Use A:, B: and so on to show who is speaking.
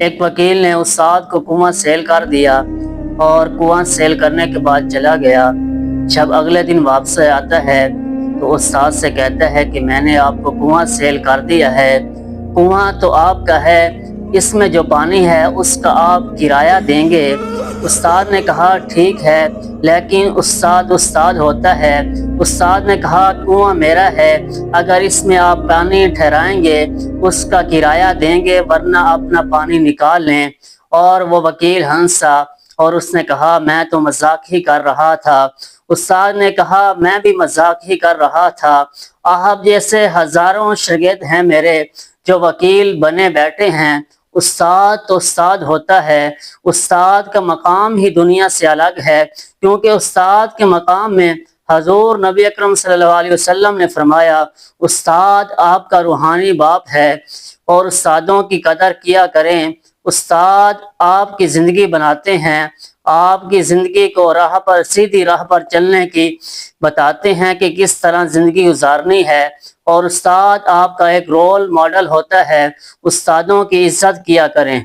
A: ایک وکیل نے استاد کو کنواں سیل کر دیا اور کنواں سیل کرنے کے بعد چلا گیا۔ جب اگلے دن واپس آتا ہے تو استاد سے کہتا ہے کہ میں نے آپ کو کنواں سیل کر دیا ہے، کنواں تو آپ کا ہے، اس میں جو پانی ہے اس کا آپ کرایہ دیں گے؟ استاد نے کہا ٹھیک ہے، لیکن استاد ہوتا ہے۔ استاد نے کہا کنواں میرا ہے، اگر اس میں آپ پانی ٹھہرائیں گے اس کا کرایہ دیں گے، ورنہ اپنا پانی نکال لیں۔ اور وہ وکیل ہنسا اور اس نے کہا میں تو مذاق ہی کر رہا تھا۔ استاد نے کہا میں بھی مذاق ہی کر رہا تھا، آپ جیسے ہزاروں شاگرد ہیں میرے جو وکیل بنے بیٹھے ہیں، استاد تو استاد ہوتا ہے، استاد کا مقام ہی دنیا سے الگ ہے، کیونکہ استاد کے مقام میں حضور نبی اکرم صلی اللہ علیہ وسلم نے فرمایا استاد آپ کا روحانی باپ ہے اور استادوں کی قدر کیا کریں۔ استاد آپ کی زندگی بناتے ہیں، آپ کی زندگی کو سیدھی راہ پر چلنے کی بتاتے ہیں کہ کس طرح زندگی گزارنی ہے، اور استاد آپ کا ایک رول ماڈل ہوتا ہے۔ استادوں کی عزت کیا کریں۔